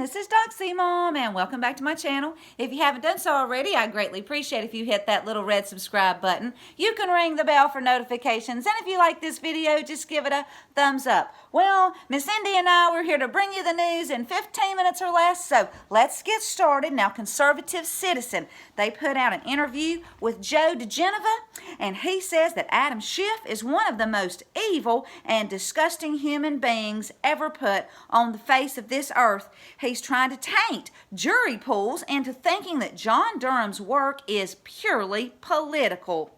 this is Doxy Mom, and welcome back to my channel. If you haven't done so already, I'd greatly appreciate if you hit that little red subscribe button. You can ring the bell for notifications, and if you like this video, just give it a thumbs up. Well, Miss Indy and I, we're here to bring you the news in 15 minutes or less, so let's get started. Now, Conservative Citizen, they put out an interview with Joe DiGenova, and he says that Adam Schiff is one of the most evil and disgusting human beings ever put on the face of this earth. He's trying to taint jury pools into thinking that John Durham's work is purely political.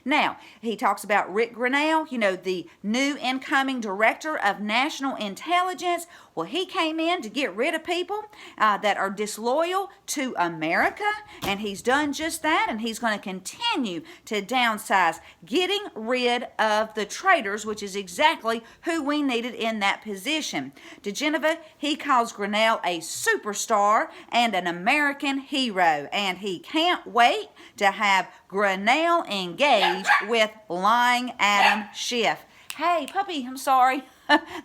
Now, he talks about Rick Grinnell, the new incoming director of national intelligence. Well, he came in to get rid of people that are disloyal to America, and he's done just that, and he's going to continue to downsize, getting rid of the traitors, which is exactly who we needed in that position. DiGenova, he calls Grinnell a superstar and an American hero, and he can't wait to have Grinnell engaged with lying Adam Schiff. Hey, puppy, I'm sorry.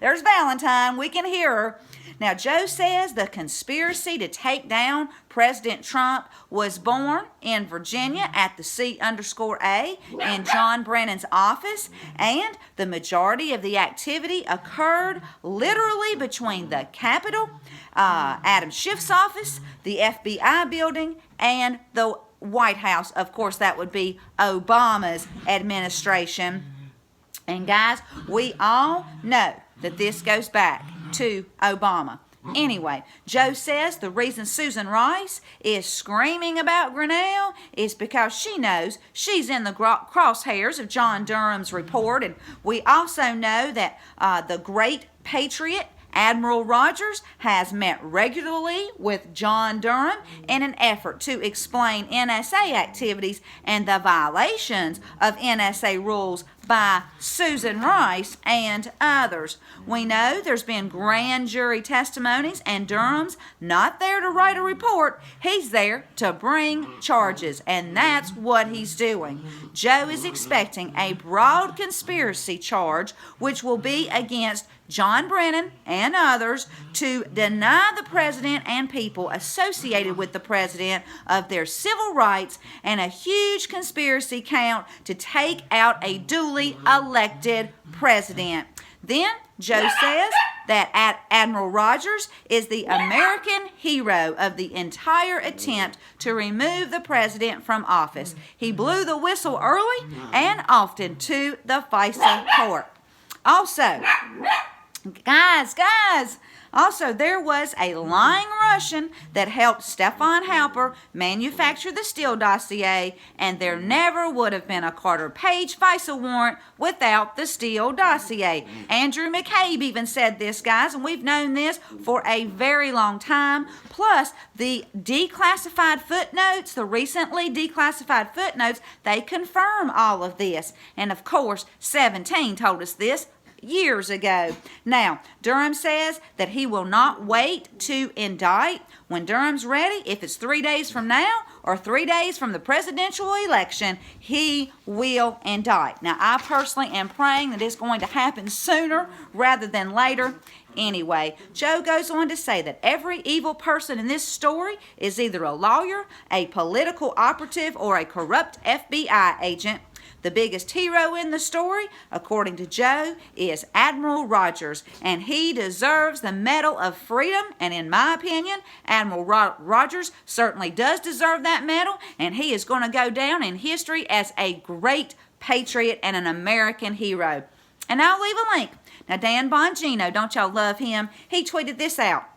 There's Valentine. We can hear her. Now, Joe says the conspiracy to take down President Trump was born in Virginia at the C_A in John Brennan's office, and the majority of the activity occurred literally between the Capitol, Adam Schiff's office, the FBI building, and the White House. Of course, that would be Obama's administration. And guys, we all know that this goes back to Obama. Anyway, Joe says the reason Susan Rice is screaming about Grinnell is because she knows she's in the crosshairs of John Durham's report. And we also know that the great patriot Admiral Rogers has met regularly with John Durham in an effort to explain NSA activities and the violations of NSA rules by Susan Rice and others. We know there's been grand jury testimonies, and Durham's not there to write a report. He's there to bring charges, and that's what he's doing. Joe is expecting a broad conspiracy charge, which will be against John Brennan and others to deny the president and people associated with the president of their civil rights, and a huge conspiracy count to take out a duly elected president. Then Joe says that Admiral Rogers is the American hero of the entire attempt to remove the president from office. He blew the whistle early and often to the FISA court. Also, Guys, also there was a lying Russian that helped Stefan Halper manufacture the Steele dossier, and there never would have been a Carter-Page FISA warrant without the Steele dossier. Andrew McCabe even said this, guys, and we've known this for a very long time. Plus, the declassified footnotes, the recently declassified footnotes, they confirm all of this. And of course, 17 told us this years ago. Now, Durham says that he will not wait to indict. When Durham's ready, if it's 3 days from now or 3 days from the presidential election, he will indict. Now, I personally am praying that it's going to happen sooner rather than later. Anyway, Joe goes on to say that every evil person in this story is either a lawyer, a political operative, or a corrupt FBI agent. The biggest hero in the story, according to Joe, is Admiral Rogers, and he deserves the Medal of Freedom. And in my opinion, Admiral Rogers certainly does deserve that medal, and he is going to go down in history as a great patriot and an American hero. And I'll leave a link. Now, Dan Bongino, don't y'all love him? He tweeted this out.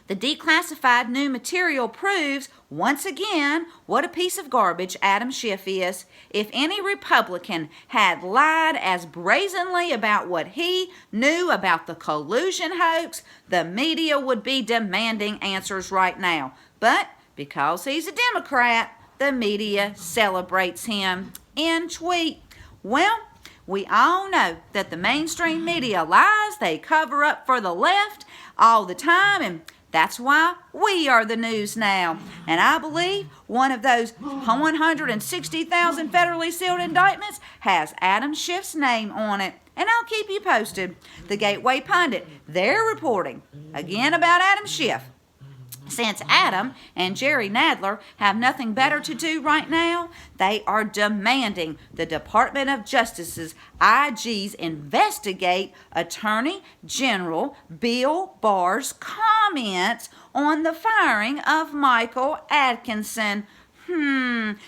The declassified new material proves, once again, what a piece of garbage Adam Schiff is. If any Republican had lied as brazenly about what he knew about the collusion hoax, the media would be demanding answers right now. But because he's a Democrat, the media celebrates him. In tweet. Well, we all know that the mainstream media lies. They cover up for the left all the time, and that's why we are the news now. And I believe one of those 160,000 federally sealed indictments has Adam Schiff's name on it. and I'll keep you posted. The Gateway Pundit, they're reporting, again about Adam Schiff. Since Adam and Jerry Nadler have nothing better to do right now, they are demanding the Department of Justice's IGs investigate Attorney General Bill Barr's comments on the firing of Michael Atkinson.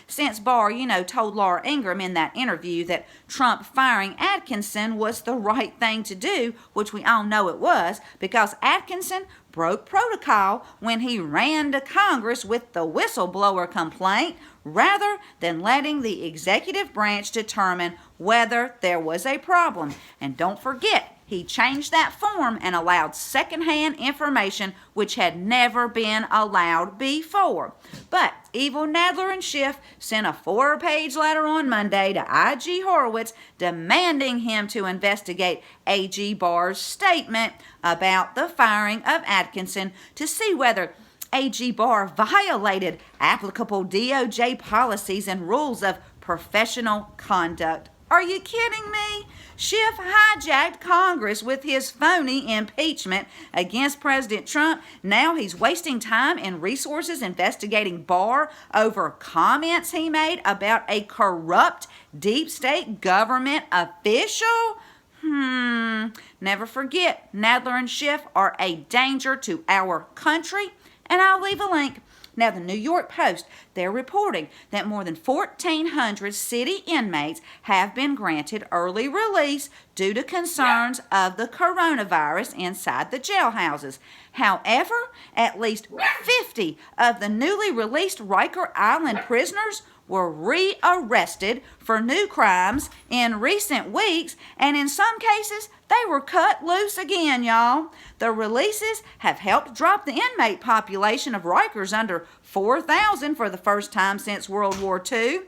Since Barr, told Laura Ingraham in that interview that Trump firing Atkinson was the right thing to do, which we all know it was, because Atkinson broke protocol when he ran to Congress with the whistleblower complaint rather than letting the executive branch determine whether there was a problem. And don't forget, he changed that form and allowed secondhand information which had never been allowed before. But evil Nadler and Schiff sent a 4-page letter on Monday to IG Horowitz demanding him to investigate AG Barr's statement about the firing of Atkinson to see whether AG Barr violated applicable DOJ policies and rules of professional conduct. Are you kidding me? Schiff hijacked Congress with his phony impeachment against President Trump. Now he's wasting time and resources investigating Barr over comments he made about a corrupt deep state government official? Never forget, Nadler and Schiff are a danger to our country, and I'll leave a link. Now, the New York Post, they're reporting that more than 1,400 city inmates have been granted early release due to concerns of the coronavirus inside the jailhouses. However, at least 50 of the newly released Riker Island prisoners were rearrested for new crimes in recent weeks, and in some cases, they were cut loose again, y'all. The releases have helped drop the inmate population of Rikers under 4,000 for the first time since World War II.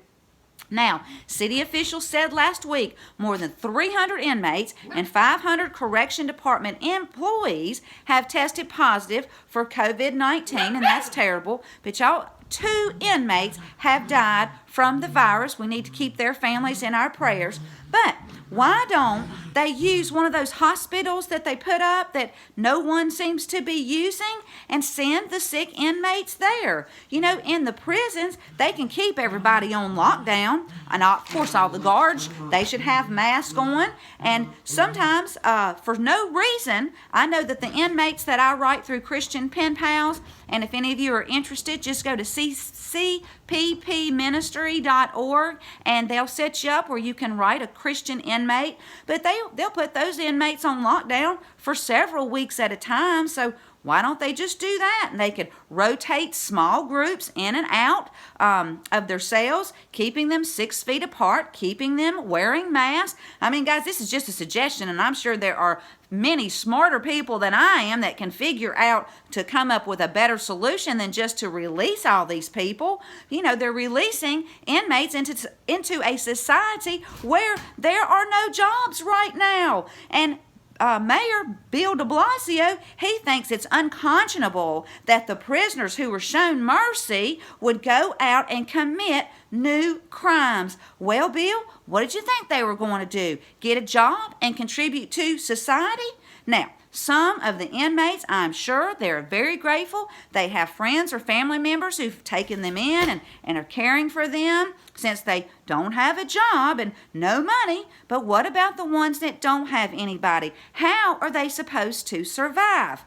Now, city officials said last week more than 300 inmates and 500 correction department employees have tested positive for COVID-19, and that's terrible. But y'all, 2 inmates have died from the virus. We need to keep their families in our prayers. But why don't they use one of those hospitals that they put up that no one seems to be using and send the sick inmates there? In the prisons, they can keep everybody on lockdown. And of course, all the guards, they should have masks on. And sometimes, for no reason, I know that the inmates that I write through Christian Pen Pals, and if any of you are interested, just go to cppministry.org and they'll set you up where you can write a Christian inmate. But they'll put those inmates on lockdown for several weeks at a time. So why don't they just do that? And they could rotate small groups in and out of their cells, keeping them 6 feet apart, keeping them wearing masks. I mean, guys, this is just a suggestion, and I'm sure there are many smarter people than I am that can figure out to come up with a better solution than just to release all these people. They're releasing inmates into a society where there are no jobs right now. And Mayor Bill de Blasio, he thinks it's unconscionable that the prisoners who were shown mercy would go out and commit new crimes. Well, Bill, what did you think they were going to do? Get a job and contribute to society? Now, some of the inmates, I'm sure they're very grateful. They have friends or family members who've taken them in and are caring for them since they don't have a job and no money. But what about the ones that don't have anybody? How are they supposed to survive?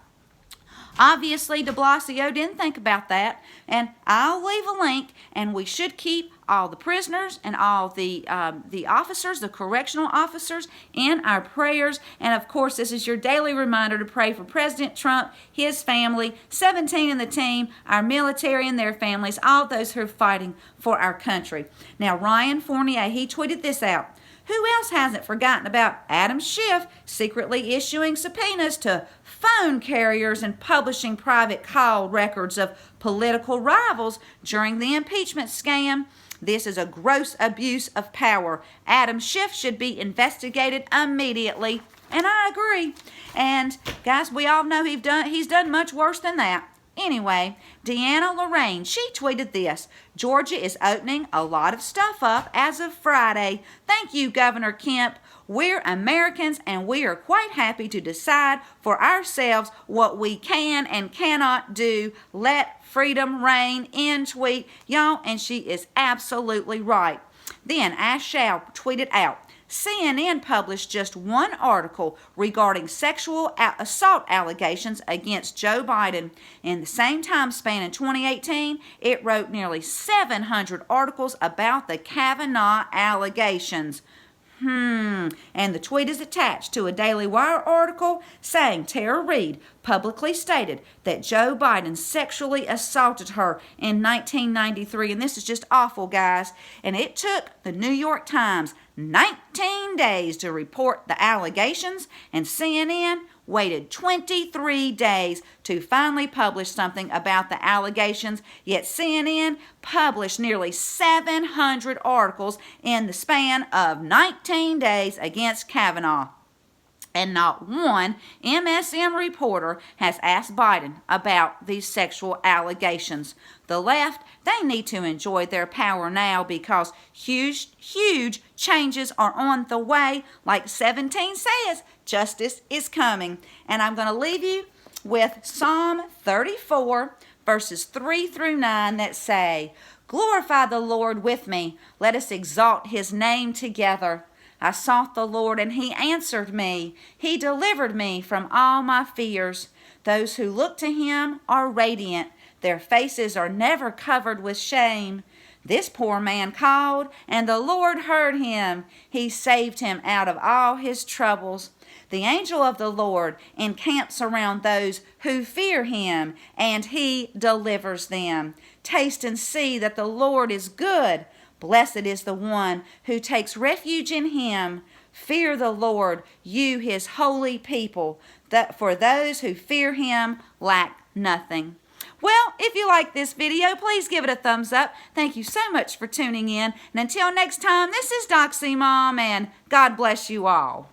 Obviously, de Blasio didn't think about that, and I'll leave a link, and we should keep all the prisoners and all the officers, the correctional officers, in our prayers. And of course, this is your daily reminder to pray for President Trump, his family, 17 in the team, our military and their families, all those who are fighting for our country. Now, Ryan Fournier, he tweeted this out. Who else hasn't forgotten about Adam Schiff secretly issuing subpoenas to phone carriers and publishing private call records of political rivals during the impeachment scam? This is a gross abuse of power. Adam Schiff should be investigated immediately, and I agree. And guys, we all know he's done much worse than that. Anyway, Deanna Lorraine, she tweeted this. Georgia is opening a lot of stuff up as of Friday. Thank you, Governor Kemp. We're Americans and we are quite happy to decide for ourselves what we can and cannot do. Let freedom reign. End tweet. Y'all, and she is absolutely right. Then Ash Shao tweeted out, CNN published just one article regarding sexual assault allegations against Joe Biden. In the same time span in 2018, it wrote nearly 700 articles about the Kavanaugh allegations. And the tweet is attached to a Daily Wire article saying Tara Reid publicly stated that Joe Biden sexually assaulted her in 1993. And this is just awful, guys. And it took the New York Times 19 days to report the allegations, and CNN waited 23 days to finally publish something about the allegations, yet CNN published nearly 700 articles in the span of 19 days against Kavanaugh. And not one MSM reporter has asked Biden about these sexual allegations. The left, they need to enjoy their power now because huge changes are on the way. Like 17 says, justice is coming. And I'm going to leave you with Psalm 34, verses 3 through 9 that say, "Glorify the Lord with me. Let us exalt his name together. I sought the Lord, and he answered me. He delivered me from all my fears. Those who look to him are radiant. Their faces are never covered with shame. This poor man called, and the Lord heard him. He saved him out of all his troubles. The angel of the Lord encamps around those who fear him, and he delivers them. Taste and see that the Lord is good. Blessed is the one who takes refuge in him. Fear the Lord, you his holy people, that for those who fear him lack nothing." Well, if you like this video, please give it a thumbs up. Thank you so much for tuning in. And until next time, this is Doxy Mom, and God bless you all.